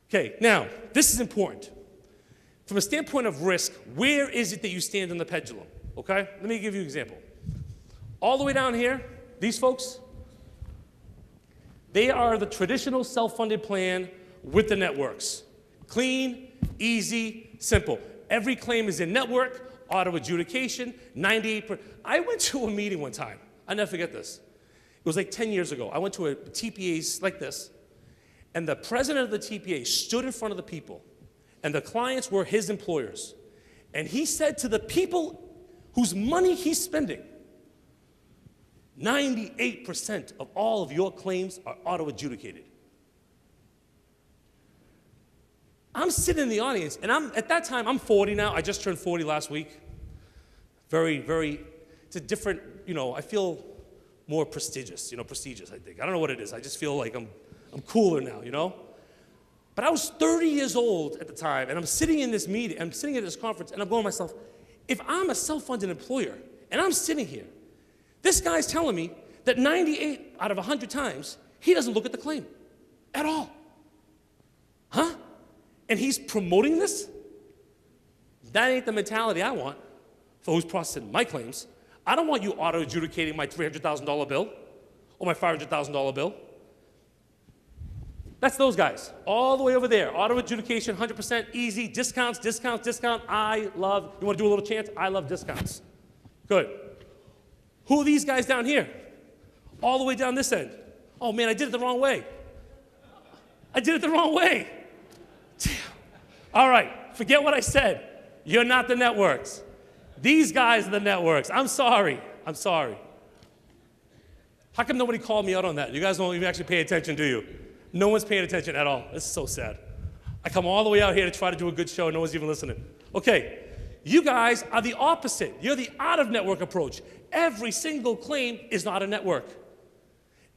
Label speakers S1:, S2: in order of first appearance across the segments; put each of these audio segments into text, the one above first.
S1: Okay, now, this is important. From a standpoint of risk, where is it that you stand on the pendulum? Okay, let me give you an example. All the way down here, these folks, they are the traditional self-funded plan with the networks. Clean, easy, simple. Every claim is in network, auto adjudication, 98%. I went to a meeting one time. I'll never forget this. It was like 10 years ago. I went to a TPA like this, and the president of the TPA stood in front of the people, and the clients were his employers. And he said to the people whose money he's spending, 98% of all of your claims are auto adjudicated. I'm sitting in the audience, and at that time, I'm 40 now. I just turned 40 last week. It's a different, I feel more prestigious, I think. I don't know what it is. I just feel like I'm cooler now, But I was 30 years old at the time, and I'm sitting in this meeting, I'm sitting at this conference, and I'm going to myself, if I'm a self-funded employer, and I'm sitting here, this guy's telling me that 98 out of 100 times, he doesn't look at the claim at all. Huh? And he's promoting this? That ain't the mentality I want for who's processing my claims. I don't want you auto-adjudicating my $300,000 bill or my $500,000 bill. That's those guys, all the way over there. Auto-adjudication, 100% easy, discounts, I love, you want to do a little chant? I love discounts. Good. Who are these guys down here? All the way down this end. Oh man, I did it the wrong way. I did it the wrong way. All right, forget what I said. You're not the networks. These guys are the networks. I'm sorry. How come nobody called me out on that? You guys don't even actually pay attention, do you? No one's paying attention at all. This is so sad. I come all the way out here to try to do a good show, no one's even listening. Okay, you guys are the opposite. You're the out-of-network approach. Every single claim is not a network.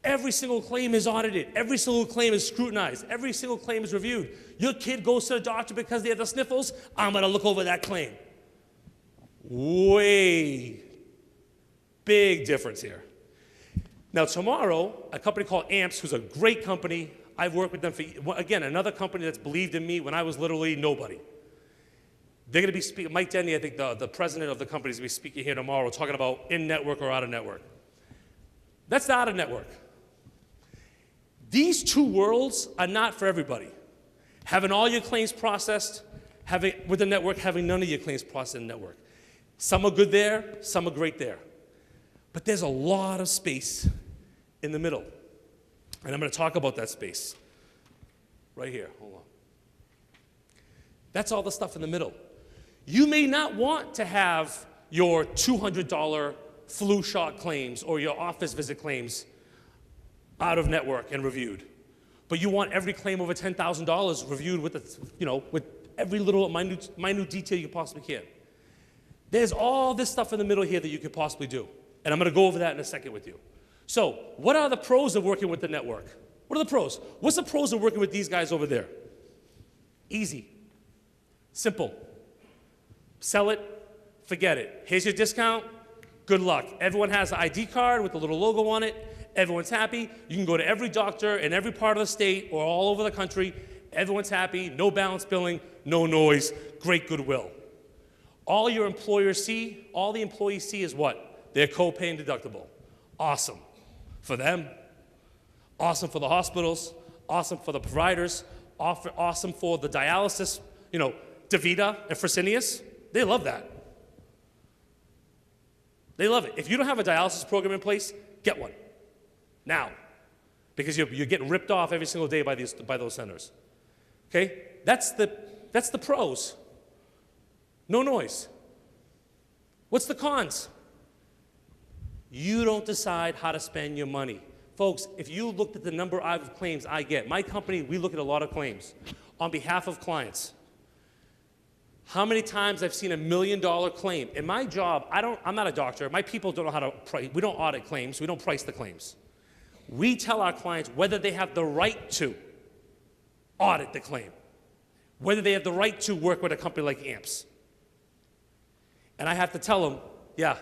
S1: Every single claim is audited. Every single claim is scrutinized. Every single claim is reviewed. Your kid goes to the doctor because they have the sniffles. I'm going to look over that claim. Way big difference here. Now tomorrow, a company called AMPS, who's a great company, I've worked with them for, again, another company that's believed in me when I was literally nobody. They're going to be speaking, Mike Denny, I think the president of the company is going to be speaking here tomorrow, talking about in-network or out-of-network. That's the out-of-network. These two worlds are not for everybody. Having all your claims processed, with the network, having none of your claims processed in the network. Some are good there, some are great there. But there's a lot of space in the middle. And I'm going to talk about that space. Right here, hold on. That's all the stuff in the middle. You may not want to have your $200 flu shot claims or your office visit claims out of network and reviewed. But you want every claim over $10,000 reviewed with every little minute detail you possibly can. There's all this stuff in the middle here that you could possibly do. And I'm going to go over that in a second with you. So, what are the pros of working with the network? What are the pros? What's the pros of working with these guys over there? Easy. Simple. Sell it, forget it. Here's your discount, good luck. Everyone has an ID card with the little logo on it. Everyone's happy. You can go to every doctor in every part of the state or all over the country. Everyone's happy, no balance billing, no noise, great goodwill. All your employers see, all the employees see is what? Their copay and deductible. Awesome for them, awesome for the hospitals, awesome for the providers, awesome for the dialysis, DaVita and Fresenius. They love that. They love it. If you don't have a dialysis program in place, get one now, because you're getting ripped off every single day by those centers. Okay, that's the pros. No noise. What's the cons? You don't decide how to spend your money. Folks, if you looked at the number of claims I get, my company, we look at a lot of claims on behalf of clients. How many times I've seen $1 million claim. In my job, I'm not a doctor. My people don't know how to price. We don't audit claims. We don't price the claims. We tell our clients whether they have the right to audit the claim, whether they have the right to work with a company like AMPS. And I have to tell them, yeah,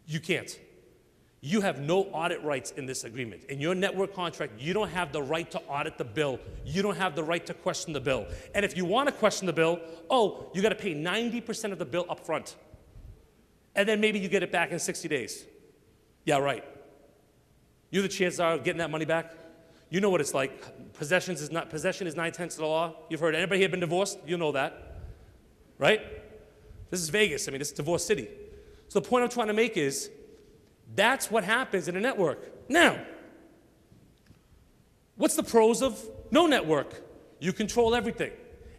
S1: you can't. You have no audit rights in this agreement. In your network contract, you don't have the right to audit the bill. You don't have the right to question the bill. And if you want to question the bill, oh, you got to pay 90% of the bill up front. And then maybe you get it back in 60 days. Yeah, right. You know the chances are of getting that money back? You know what it's like. Possession is 9/10 of the law. You've heard it. Anybody here been divorced? You know that, right? This is Vegas. I mean, this is Divorce City. So the point I'm trying to make is, that's what happens in a network. Now, what's the pros of no network? You control everything.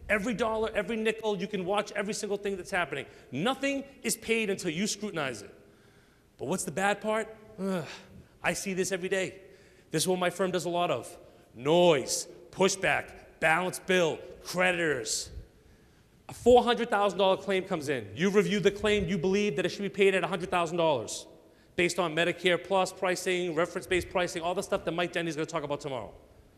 S1: Every dollar, every nickel, you can watch every single thing that's happening. Nothing is paid until you scrutinize it. But what's the bad part? I see this every day. This is what my firm does a lot of. Noise, pushback, balance bill, creditors. A $400,000 claim comes in. You review the claim, you believe that it should be paid at $100,000 based on Medicare Plus pricing, reference-based pricing, all the stuff that Mike Denny's going to talk about tomorrow.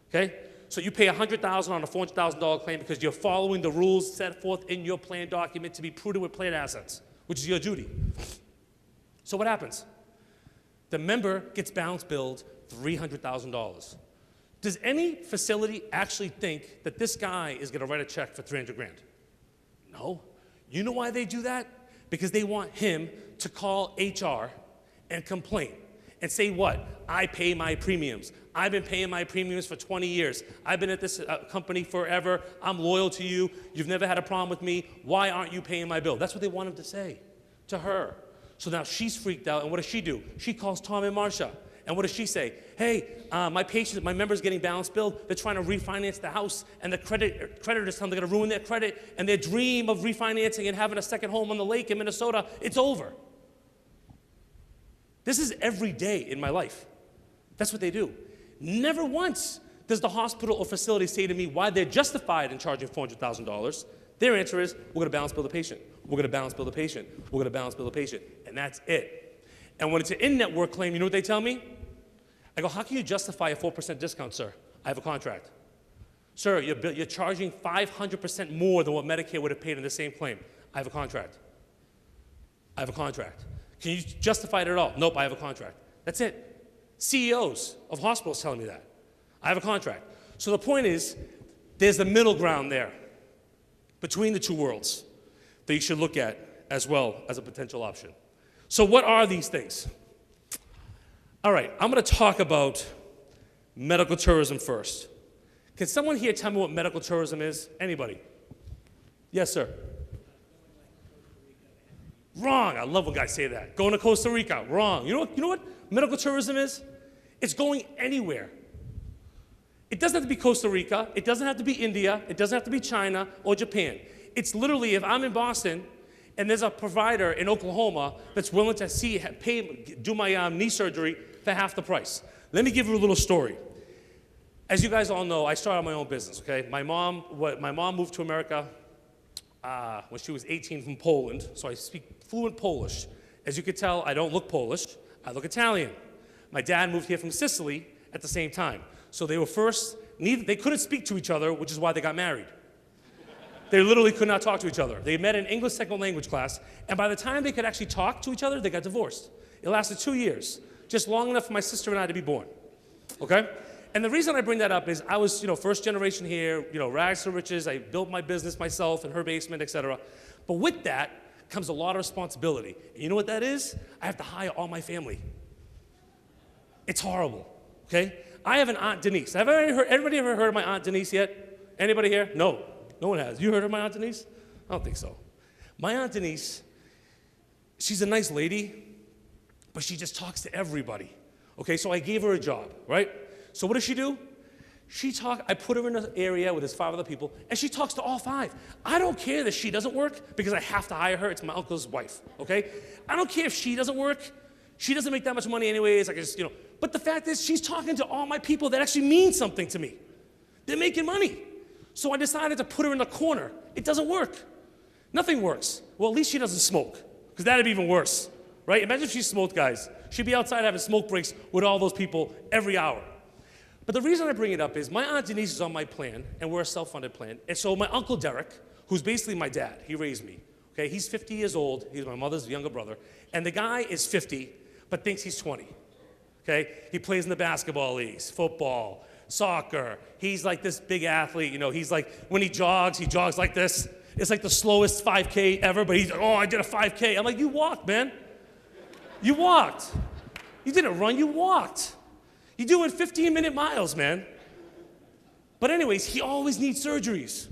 S1: Okay? So you pay $100,000 on a $400,000 claim because you're following the rules set forth in your plan document to be prudent with plan assets, which is your duty. So what happens? The member gets balance billed $300,000. Does any facility actually think that this guy is going to write a check for 300 grand? No. You know why they do that? Because they want him to call HR and complain and say what? I pay my premiums. I've been paying my premiums for 20 years. I've been at this company forever. I'm loyal to you. You've never had a problem with me. Why aren't you paying my bill? That's what they want him to say to her. So now she's freaked out, and what does she do? She calls Tom and Marsha. And what does she say? Hey, my member's getting balance billed. They're trying to refinance the house, and the creditors tell them they're going to ruin their credit, and their dream of refinancing and having a second home on the lake in Minnesota, it's over. This is every day in my life. That's what they do. Never once does the hospital or facility say to me why they're justified in charging $400,000. Their answer is, we're going to balance bill the patient. We're going to balance bill the patient. We're going to balance bill the patient. And that's it. And when it's an in-network claim, you know what they tell me? I go, how can you justify a 4% discount, sir? I have a contract. Sir, you're charging 500% more than what Medicare would have paid in the same claim. I have a contract. I have a contract. Can you justify it at all? Nope, I have a contract. That's it. CEOs of hospitals telling me that. I have a contract. So the point is, there's the middle ground there between the two worlds that you should look at as well as a potential option. So what are these things? All right, I'm going to talk about medical tourism first. Can someone here tell me what medical tourism is? Anybody? Yes, sir. Wrong. I love when guys say that. Going to Costa Rica. Wrong. You know what medical tourism is? It's going anywhere. It doesn't have to be Costa Rica. It doesn't have to be India. It doesn't have to be China or Japan. It's literally, if I'm in Boston and there's a provider in Oklahoma that's willing to do my knee surgery for half the price. Let me give you a little story. As you guys all know, I started my own business, okay? My mom moved to America when she was 18 from Poland, so I speak fluent Polish. As you can tell, I don't look Polish, I look Italian. My dad moved here from Sicily at the same time. So they couldn't speak to each other, which is why they got married. They literally could not talk to each other. They met in English second language class, and by the time they could actually talk to each other, they got divorced. It lasted 2 years, just long enough for my sister and I to be born, okay? And the reason I bring that up is I was, first generation here, rags to riches. I built my business myself in her basement, etc. But with that comes a lot of responsibility. And you know what that is? I have to hire all my family. It's horrible, okay? I have an Aunt Denise. Everybody ever heard of my Aunt Denise yet? Anybody here? No. No one has. You heard of my Aunt Denise? I don't think so. My Aunt Denise, she's a nice lady, but she just talks to everybody. Okay, so I gave her a job, right? So what does she do? I put her in an area where there's 5 other people, and she talks to all 5. I don't care that she doesn't work because I have to hire her. It's my uncle's wife, okay? I don't care if she doesn't work. She doesn't make that much money anyways. I can just, But the fact is, she's talking to all my people that actually mean something to me. They're making money. So I decided to put her in the corner. It doesn't work. Nothing works. Well, at least she doesn't smoke, because that'd be even worse, right? Imagine if she smoked, guys. She'd be outside having smoke breaks with all those people every hour. But the reason I bring it up is my Aunt Denise is on my plan, and we're a self-funded plan. And so my Uncle Derek, who's basically my dad, he raised me. Okay, he's 50 years old. He's my mother's younger brother. And the guy is 50, but thinks he's 20. okay? He plays in the basketball leagues, football, soccer. He's like this big athlete, he's like, when he jogs like this. It's like the slowest 5K ever, but he's like, oh, I did a 5K. I'm like, you walked, man. You walked. You didn't run, you walked. You're doing 15-minute miles, man. But anyways, he always needs surgeries.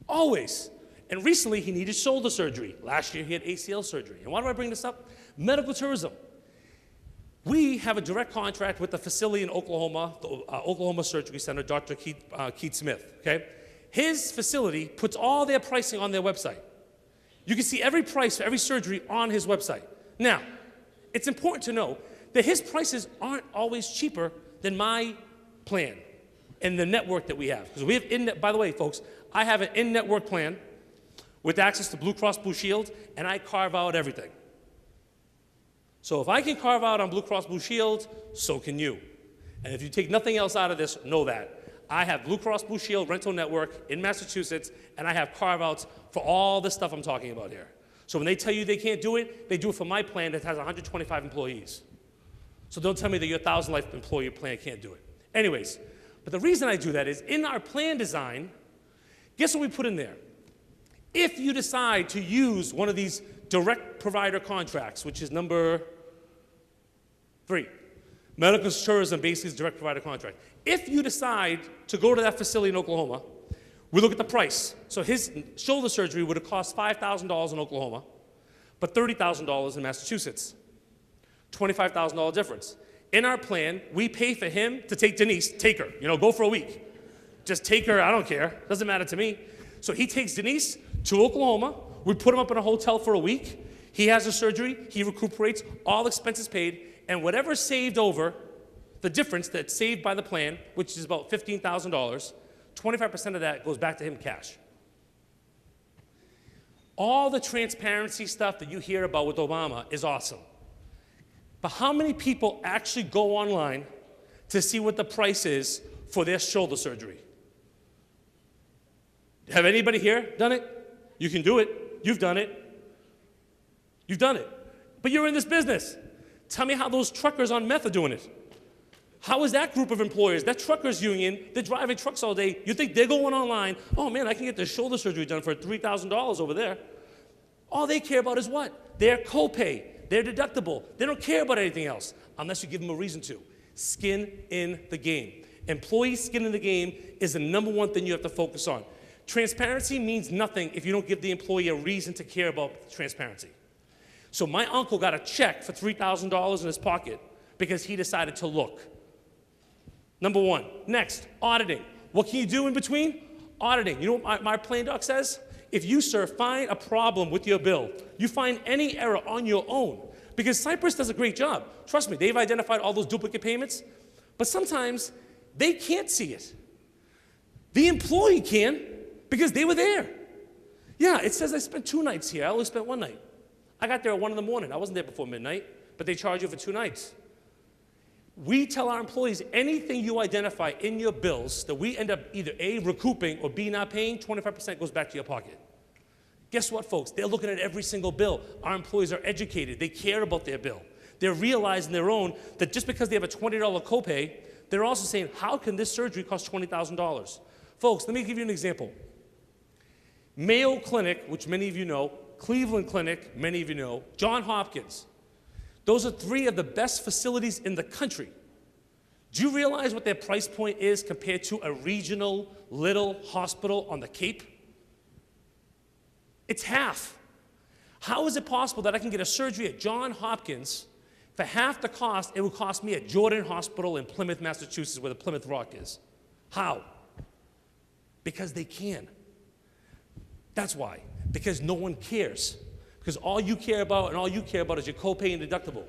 S1: Always. And recently, he needed shoulder surgery. Last year, he had ACL surgery. And why do I bring this up? Medical tourism. We have a direct contract with the facility in Oklahoma, the Oklahoma Surgery Center, Dr. Keith Smith, okay? His facility puts all their pricing on their website. You can see every price for every surgery on his website. Now, it's important to know that his prices aren't always cheaper than my plan and the network that we have. Because we have, by the way, folks, I have an in-network plan with access to Blue Cross Blue Shield, and I carve out everything. So if I can carve out on Blue Cross Blue Shield, so can you. And if you take nothing else out of this, know that. I have Blue Cross Blue Shield rental network in Massachusetts, and I have carve-outs for all the stuff I'm talking about here. So when they tell you they can't do it, they do it for my plan that has 125 employees. So don't tell me that your 1,000-life employee plan can't do it. Anyways, but the reason I do that is in our plan design, guess what we put in there? If you decide to use one of these direct provider contracts, which is number 3, medical tourism basically is direct provider contract. If you decide to go to that facility in Oklahoma, we look at the price. So his shoulder surgery would have cost $5,000 in Oklahoma, but $30,000 in Massachusetts. $25,000 difference. In our plan, we pay for him to take Denise, take her, go for a week. Just take her, I don't care, doesn't matter to me. So he takes Denise to Oklahoma, we put him up in a hotel for a week, he has a surgery, he recuperates, all expenses paid, and whatever saved over, the difference that's saved by the plan, which is about $15,000, 25% of that goes back to him cash. All the transparency stuff that you hear about with Obama is awesome. But how many people actually go online to see what the price is for their shoulder surgery? Have anybody here done it? You can do it. You've done it. You've done it. But you're in this business. Tell me how those truckers on meth are doing it. How is that group of employers, that truckers union, they're driving trucks all day, you think they're going online, oh man, I can get this shoulder surgery done for $3,000 over there. All they care about is what? Their copay, their deductible. They don't care about anything else unless you give them a reason to. Skin in the game. Employee skin in the game is the number 1 thing you have to focus on. Transparency means nothing if you don't give the employee a reason to care about transparency. So my uncle got a check for $3,000 in his pocket because he decided to look. Number 1. Next, auditing. What can you do in between? Auditing. You know what my plan doc says? If you, sir, find a problem with your bill, you find any error on your own, because Cypress does a great job. Trust me, they've identified all those duplicate payments, but sometimes they can't see it. The employee can, because they were there. Yeah, it says I spent 2 nights here. I only spent 1 night. I got there at 1 in the morning. I wasn't there before midnight, but they charge you for 2 nights. We tell our employees anything you identify in your bills that we end up either A, recouping, or B, not paying, 25% goes back to your pocket. Guess what, folks? They're looking at every single bill. Our employees are educated. They care about their bill. They're realizing their own that just because they have a $20 copay, they're also saying, how can this surgery cost $20,000? Folks, let me give you an example. Mayo Clinic, which many of you know, Cleveland Clinic, many of you know, Johns Hopkins. Those are 3 of the best facilities in the country. Do you realize what their price point is compared to a regional little hospital on the Cape? It's half. How is it possible that I can get a surgery at Johns Hopkins for half the cost it would cost me at Jordan Hospital in Plymouth, Massachusetts, where the Plymouth Rock is? How? Because they can. That's why. Because no one cares. Because all you care about is your copay and deductible.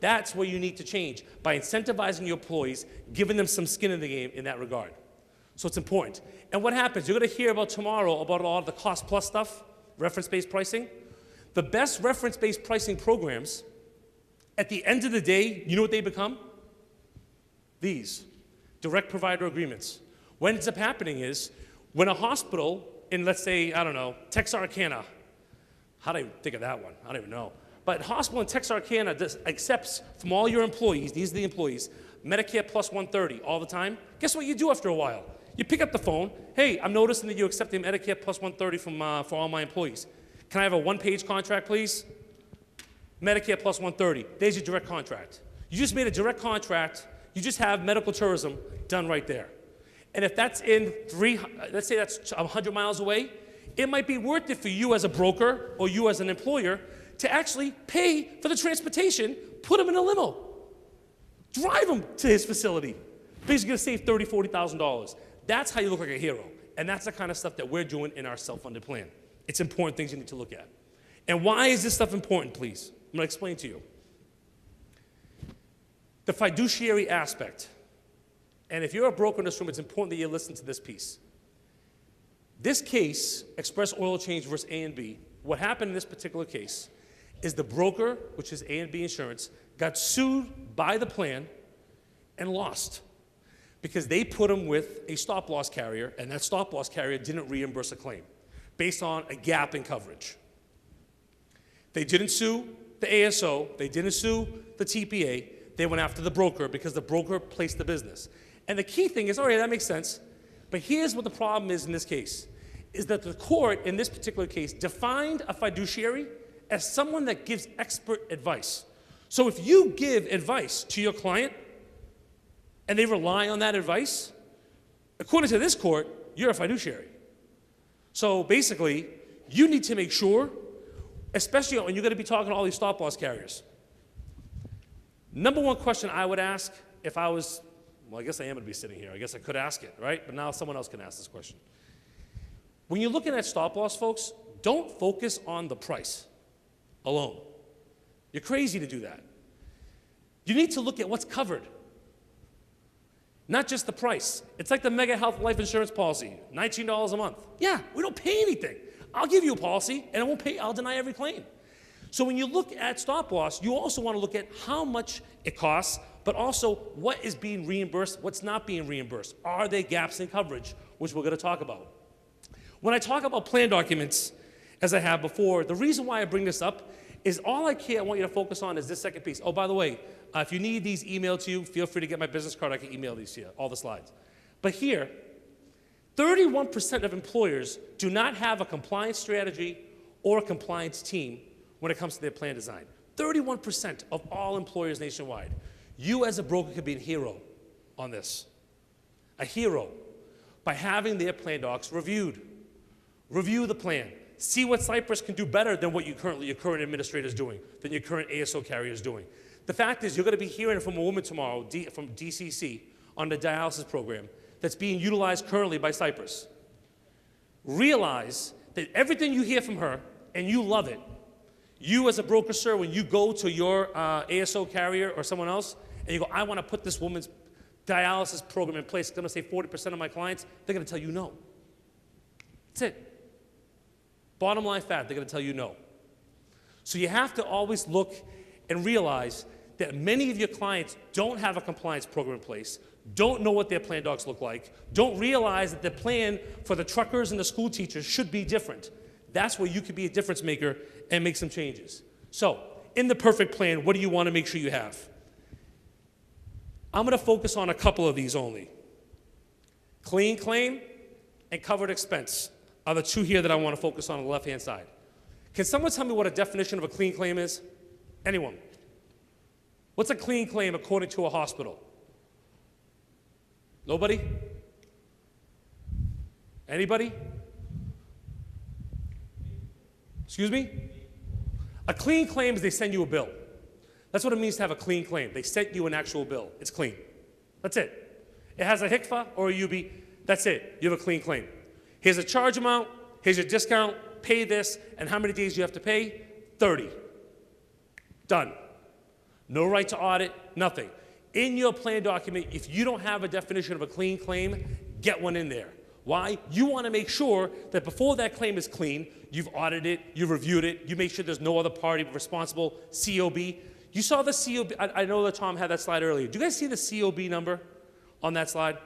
S1: That's where you need to change, by incentivizing your employees, giving them some skin in the game in that regard. So it's important. And what happens? You're going to hear about tomorrow about all of the cost plus stuff, reference-based pricing. The best reference-based pricing programs, at the end of the day, you know what they become? These, direct provider agreements. What ends up happening is, when a hospital in, let's say, I don't know, Texarkana, how do I think of that one? I don't even know. But hospital in Texarkana accepts from all your employees, these are the employees, Medicare plus 130 all the time. Guess what you do after a while? You pick up the phone. Hey, I'm noticing that you're accepting Medicare plus 130 for all my employees. Can I have a one-page contract, please? Medicare plus 130. There's your direct contract. You just made a direct contract. You just have medical tourism done right there. And if that's in let's say that's 100 miles away, it might be worth it for you as a broker or you as an employer to actually pay for the transportation, put him in a limo, drive him to his facility. Because you're going to save $30,000, $40,000. That's how you look like a hero. And that's the kind of stuff that we're doing in our self-funded plan. It's important things you need to look at. And why is this stuff important, please? I'm going to explain to you. The fiduciary aspect. And if you're a broker in this room, it's important that you listen to this piece. This case, Express Oil Change versus A&B, what happened in this particular case is the broker, which is A&B Insurance, got sued by the plan and lost because they put them with a stop-loss carrier, and that stop-loss carrier didn't reimburse a claim based on a gap in coverage. They didn't sue the ASO. They didn't sue the TPA. They went after the broker because the broker placed the business. And the key thing is, all right, that makes sense. But here's what the problem is in this case, is that the court, in this particular case, defined a fiduciary as someone that gives expert advice. So if you give advice to your client and they rely on that advice, according to this court, you're a fiduciary. So basically, you need to make sure, especially when you're going to be talking to all these stop-loss carriers. Number one question I would ask if I was, well, I guess I am going to be sitting here. I guess I could ask it, right? But now someone else can ask this question. When you're looking at stop-loss, folks, don't focus on the price alone. You're crazy to do that. You need to look at what's covered, not just the price. It's like the Mega Health Life Insurance policy, $19 a month. Yeah, we don't pay anything. I'll give you a policy, and I'll deny every claim. So when you look at stop-loss, you also want to look at how much it costs, but also what is being reimbursed, what's not being reimbursed. Are there gaps in coverage, which we're going to talk about. When I talk about plan documents, as I have before, the reason why I bring this up is all I want you to focus on is this second piece. Oh, by the way, if you need these emailed to you, feel free to get my business card. I can email these to you, all the slides. But here, 31% of employers do not have a compliance strategy or a compliance team when it comes to their plan design. 31% of all employers nationwide. You as a broker could be a hero on this. A hero by having their plan docs reviewed. Review the plan. See what Cypress can do better than what your current administrator is doing, than your current ASO carrier is doing. The fact is, you're going to be hearing from a woman tomorrow from DCC on the dialysis program that's being utilized currently by Cypress. Realize that everything you hear from her, and you love it, you as a broker, sir, when you go to your ASO carrier or someone else, and you go, I want to put this woman's dialysis program in place, it's going to save 40% of my clients, they're going to tell you no. That's it. Bottom line fact, they're going to tell you no. So you have to always look and realize that many of your clients don't have a compliance program in place, don't know what their plan docs look like, don't realize that the plan for the truckers and the school teachers should be different. That's where you could be a difference maker and make some changes. So, in the perfect plan, what do you want to make sure you have? I'm going to focus on a couple of these only. Clean claim and covered expense are the two here that I want to focus on the left-hand side. Can someone tell me what a definition of a clean claim is? Anyone? What's a clean claim according to a hospital? Nobody? Anybody? Excuse me? A clean claim is they send you a bill. That's what it means to have a clean claim. They sent you an actual bill. It's clean. That's it. It has a HICFA or a UB. That's it. You have a clean claim. Here's a charge amount. Here's your discount. Pay this. And how many days do you have to pay? 30. Done. No right to audit. Nothing. In your plan document, if you don't have a definition of a clean claim, get one in there. Why? You want to make sure that before that claim is clean, you've audited it, you've reviewed it, you make sure there's no other party responsible, COB. You saw the COB, I know that Tom had that slide earlier. Do you guys see the COB number on that slide?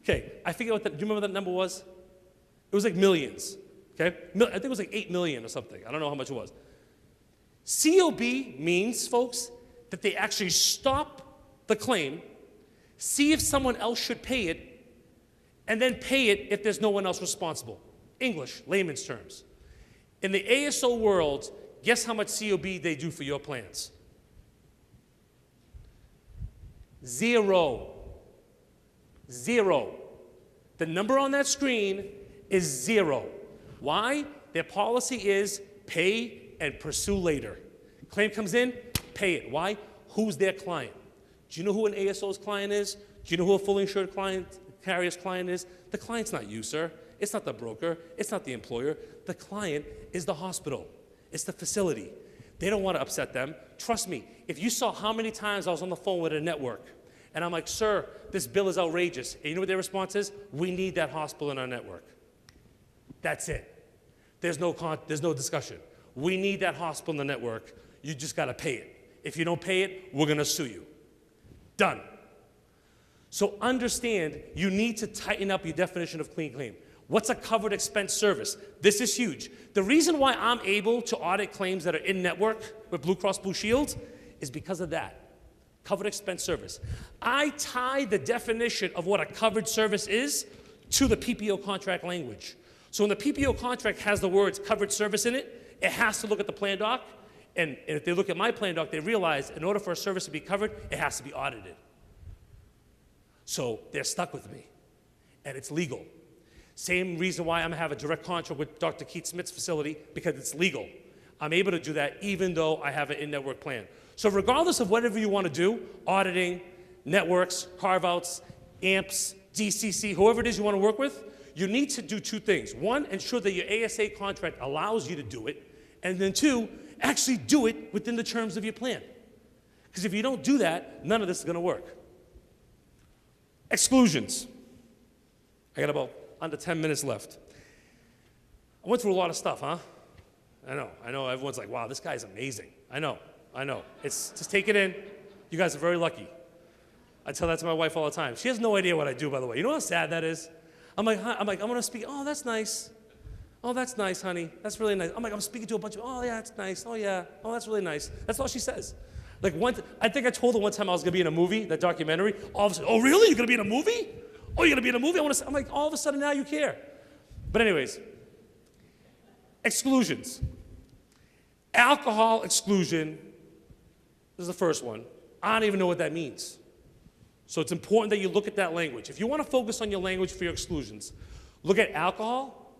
S1: Okay, I forget do you remember what that number was? It was like millions, okay? I think it was like 8 million or something. I don't know how much it was. COB means, folks, that they actually stop the claim, see if someone else should pay it, and then pay it if there's no one else responsible. English, layman's terms. In the ASO world, guess how much COB they do for your plans? 0. 0. The number on that screen is 0. Why? Their policy is pay and pursue later. Claim comes in, pay it. Why? Who's their client? Do you know who an ASO's client is? Do you know who a fully insured carrier's client is? The client's not you, sir. It's not the broker. It's not the employer. The client is the hospital. It's the facility. They don't want to upset them. Trust me, if you saw how many times I was on the phone with a network, and I'm like, sir, this bill is outrageous. And you know what their response is? We need that hospital in our network. That's it. There's no discussion. We need that hospital in the network. You just got to pay it. If you don't pay it, we're going to sue you. Done. So understand, you need to tighten up your definition of clean claim. What's a covered expense service? This is huge. The reason why I'm able to audit claims that are in network with Blue Cross Blue Shield is because of that. Covered expense service. I tie the definition of what a covered service is to the PPO contract language. So when the PPO contract has the words covered service in it, it has to look at the plan doc, and if they look at my plan doc, they realize in order for a service to be covered, it has to be audited. So they're stuck with me, and it's legal. Same reason why I'm gonna have a direct contract with Dr. Keith Smith's facility, because it's legal. I'm able to do that even though I have an in-network plan. So regardless of whatever you want to do, auditing, networks, carve-outs, AMPs, DCC, whoever it is you want to work with, you need to do two things. One, ensure that your ASA contract allows you to do it. And then two, actually do it within the terms of your plan. Because if you don't do that, none of this is going to work. Exclusions. I got about under 10 minutes left. I went through a lot of stuff, huh? I know, everyone's like, wow, this guy's amazing. I know. It's just take it in. You guys are very lucky. I tell that to my wife all the time. She has no idea what I do, by the way. You know how sad that is? I'm like, I'm gonna speak. Oh, that's nice. Oh, that's nice, honey. That's really nice. I'm speaking to a bunch of, oh yeah, that's nice. Oh yeah, oh that's really nice. That's all she says. Like I think I told her one time I was gonna be in a movie, that documentary. All of a sudden, oh really? You're gonna be in a movie? Oh, you're gonna be in a movie? I'm like, all of a sudden now you care. But anyways, exclusions. Alcohol exclusion. This is the first one. I don't even know what that means. So it's important that you look at that language. If you want to focus on your language for your exclusions, look at alcohol,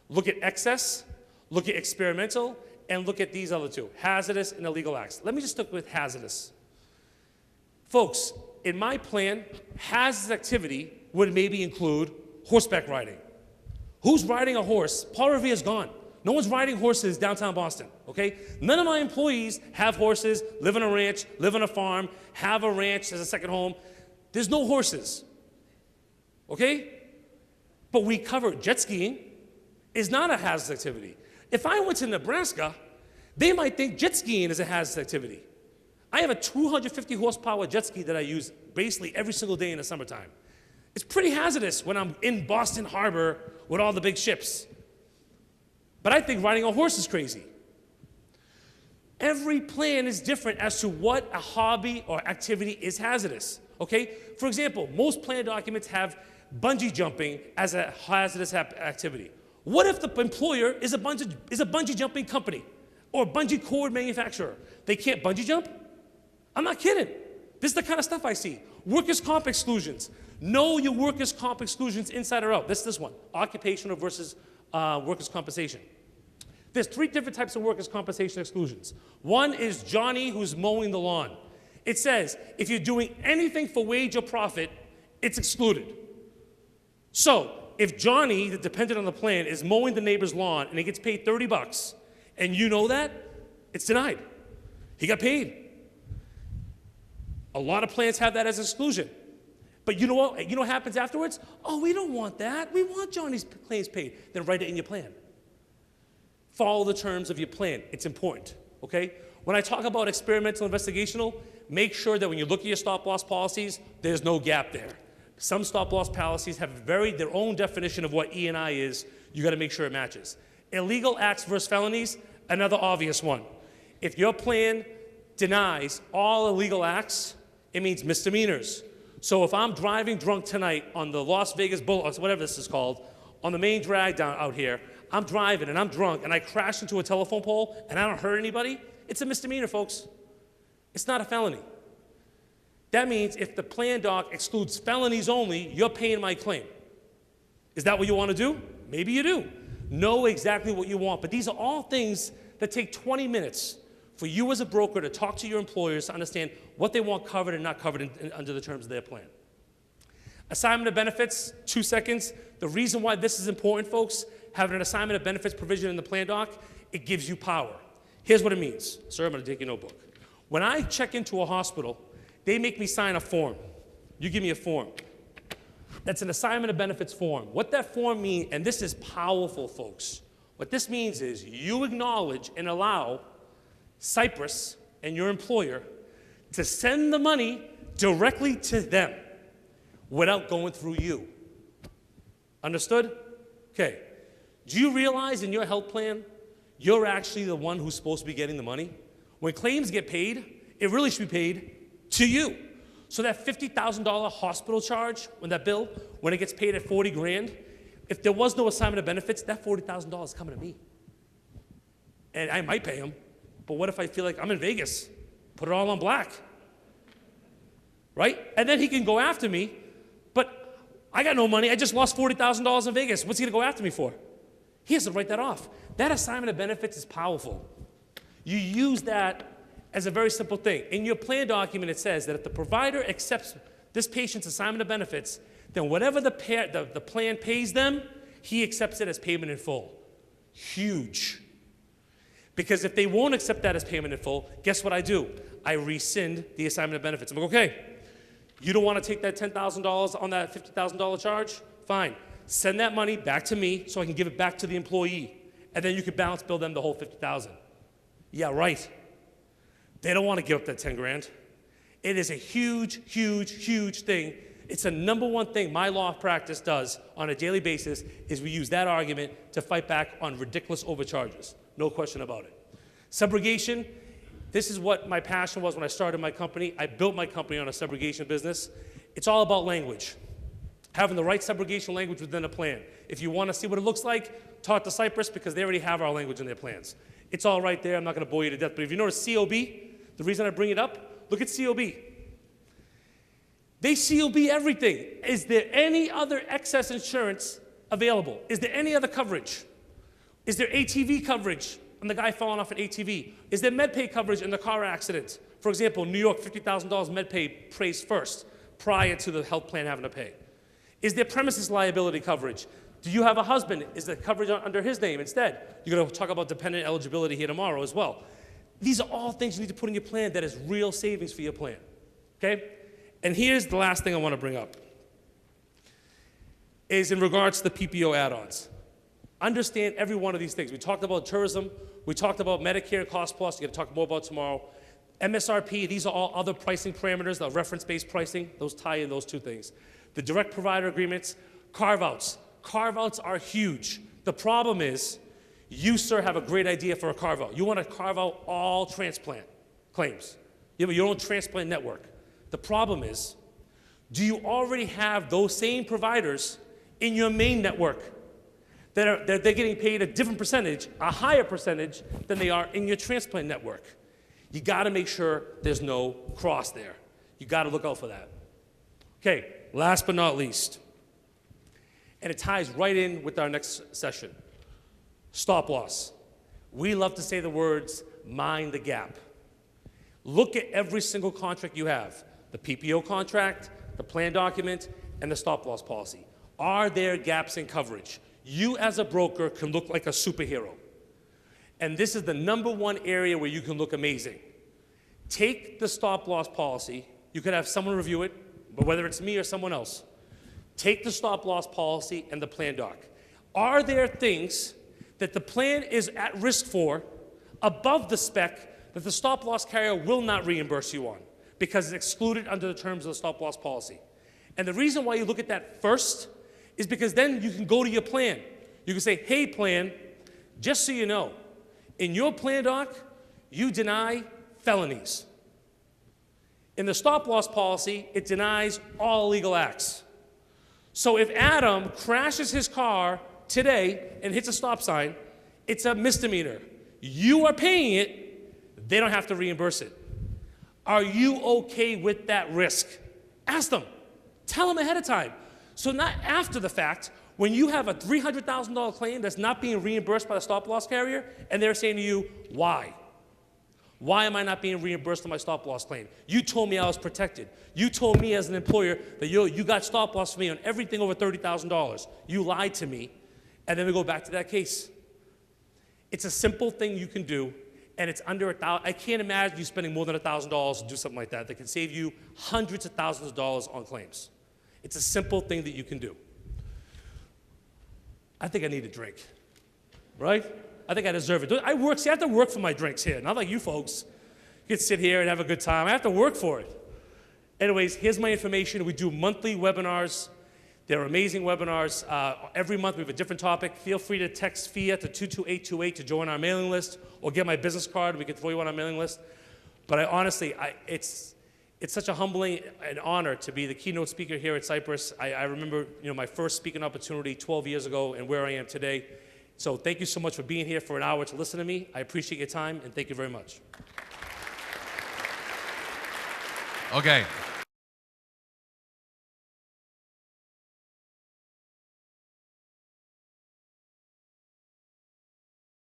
S1: look at excess, look at experimental, and look at these other two, hazardous and illegal acts. Let me just stick with hazardous. Folks, in my plan, hazardous activity would maybe include horseback riding. Who's riding a horse? Paul Revere's gone. No one's riding horses downtown Boston, okay? None of my employees have horses, live on a ranch, live on a farm, have a ranch as a second home. There's no horses, okay? But we cover jet skiing is not a hazardous activity. If I went to Nebraska, they might think jet skiing is a hazardous activity. I have a 250 horsepower jet ski that I use basically every single day in the summertime. It's pretty hazardous when I'm in Boston Harbor with all the big ships. But I think riding a horse is crazy. Every plan is different as to what a hobby or activity is hazardous, okay? For example, most plan documents have bungee jumping as a hazardous activity. What if the employer is a bungee jumping company or a bungee cord manufacturer? They can't bungee jump? I'm not kidding. This is the kind of stuff I see. Workers' comp exclusions. Know your workers' comp exclusions inside or out. This one, occupational versus workers' compensation. There's 3 different types of workers' compensation exclusions. One is Johnny who's mowing the lawn. It says, if you're doing anything for wage or profit, it's excluded. So, if Johnny, the dependent on the plan, is mowing the neighbor's lawn and he gets paid $30, and you know that, it's denied. He got paid. A lot of plans have that as exclusion. But you know what? You know what happens afterwards? Oh, we don't want that. We want Johnny's claims paid. Then write it in your plan. Follow the terms of your plan. It's important, okay? When I talk about experimental investigational, make sure that when you look at your stop-loss policies, there's no gap there. Some stop-loss policies have their own definition of what E&I is. You got to make sure it matches. Illegal acts versus felonies, another obvious one. If your plan denies all illegal acts, it means misdemeanors. So if I'm driving drunk tonight on the Las Vegas Boulevard, whatever this is called, on the main drag down out here, I'm driving and I'm drunk and I crash into a telephone pole and I don't hurt anybody, it's a misdemeanor, folks. It's not a felony. That means if the plan doc excludes felonies only, you're paying my claim. Is that what you want to do? Maybe you do. Know exactly what you want, but these are all things that take 20 minutes for you as a broker to talk to your employers to understand what they want covered and not covered under the terms of their plan. Assignment of benefits, 2 seconds. The reason why this is important, folks, having an assignment of benefits provision in the plan doc, it gives you power. Here's what it means. Sir, I'm going to take your notebook. When I check into a hospital, they make me sign a form. You give me a form. That's an assignment of benefits form. What that form means, and this is powerful, folks, what this means is you acknowledge and allow Cypress and your employer to send the money directly to them without going through you. Understood? Okay. Do you realize in your health plan, you're actually the one who's supposed to be getting the money? When claims get paid, it really should be paid to you. So that $50,000 hospital charge, when it gets paid at 40 grand, if there was no assignment of benefits, that $40,000 is coming to me. And I might pay him, but what if I feel like I'm in Vegas? Put it all on black. Right? And then he can go after me, but I got no money. I just lost $40,000 in Vegas. What's he going to go after me for? He has to write that off. That assignment of benefits is powerful. You use that as a very simple thing. In your plan document, it says that if the provider accepts this patient's assignment of benefits, then whatever the plan pays them, he accepts it as payment in full. Huge. Because if they won't accept that as payment in full, guess what I do? I rescind the assignment of benefits. I'm like, okay, you don't want to take that $10,000 on that $50,000 charge? Fine. Send that money back to me so I can give it back to the employee. And then you can balance bill them the whole $50,000. Yeah, right. They don't want to give up that 10 grand. It is a huge, huge, huge thing. It's the number one thing my law practice does on a daily basis is we use that argument to fight back on ridiculous overcharges. No question about it. Subrogation, this is what my passion was when I started my company. I built my company on a subrogation business. It's all about language. Having the right subrogation language within a plan. If you want to see what it looks like, talk to Cypress because they already have our language in their plans. It's all right there. I'm not going to bore you to death. But if you notice COB, the reason I bring it up, look at COB. They COB everything. Is there any other excess insurance available? Is there any other coverage? Is there ATV coverage on the guy falling off an ATV? Is there MedPay coverage in the car accident? For example, New York, $50,000 MedPay pays first prior to the health plan having to pay. Is there premises liability coverage? Do you have a husband? Is the coverage under his name instead? You're going to talk about dependent eligibility here tomorrow as well. These are all things you need to put in your plan that is real savings for your plan, okay? And here's the last thing I want to bring up, is in regards to the PPO add-ons. Understand every one of these things. We talked about tourism. We talked about Medicare Cost Plus. You're going to talk more about tomorrow. MSRP, these are all other pricing parameters, the reference-based pricing. Those tie in those two things. The direct provider agreements, carve-outs. Carve-outs are huge. The problem is, you, sir, have a great idea for a carve-out. You want to carve out all transplant claims. You have your own transplant network. The problem is, do you already have those same providers in your main network that they're getting paid a different percentage, a higher percentage than they are in your transplant network? You got to make sure there's no cross there. You got to look out for that. Okay, last but not least, and it ties right in with our next session, stop loss. We love to say the words, mind the gap. Look at every single contract you have, the PPO contract, the plan document, and the stop loss policy. Are there gaps in coverage? You as a broker can look like a superhero. And this is the number one area where you can look amazing. Take the stop loss policy. You could have someone review it, but whether it's me or someone else, take the stop loss policy and the plan doc. Are there things that the plan is at risk for above the spec that the stop loss carrier will not reimburse you on because it's excluded under the terms of the stop loss policy? And the reason why you look at that first is because then you can go to your plan. You can say, hey plan, just so you know, in your plan doc, you deny felonies. In the stop-loss policy, it denies all illegal acts. So if Adam crashes his car today and hits a stop sign, it's a misdemeanor. You are paying it, they don't have to reimburse it. Are you okay with that risk? Ask them. Tell them ahead of time. So not after the fact, when you have a $300,000 claim that's not being reimbursed by the stop-loss carrier, and they're saying to you, why? Why am I not being reimbursed on my stop-loss claim? You told me I was protected. You told me as an employer that you got stop-loss for me on everything over $30,000. You lied to me, and then we go back to that case. It's a simple thing you can do, and it's under $1,000. I can't imagine you spending more than $1,000 to do something like that that can save you hundreds of thousands of dollars on claims. It's a simple thing that you can do. I think I need a drink, right? I think I deserve it. I have to work for my drinks here, not like you folks. You can sit here and have a good time. I have to work for it. Anyways, here's my information. We do monthly webinars. They're amazing webinars. Every month we have a different topic. Feel free to text Phia to 22828 to join our mailing list, or get my business card. We can throw you on our mailing list. But honestly, it's such a humbling and honor to be the keynote speaker here at Cypress. I remember my first speaking opportunity 12 years ago and where I am today. So thank you so much for being here for an hour to listen to me. I appreciate your time, and thank you very much.
S2: Okay.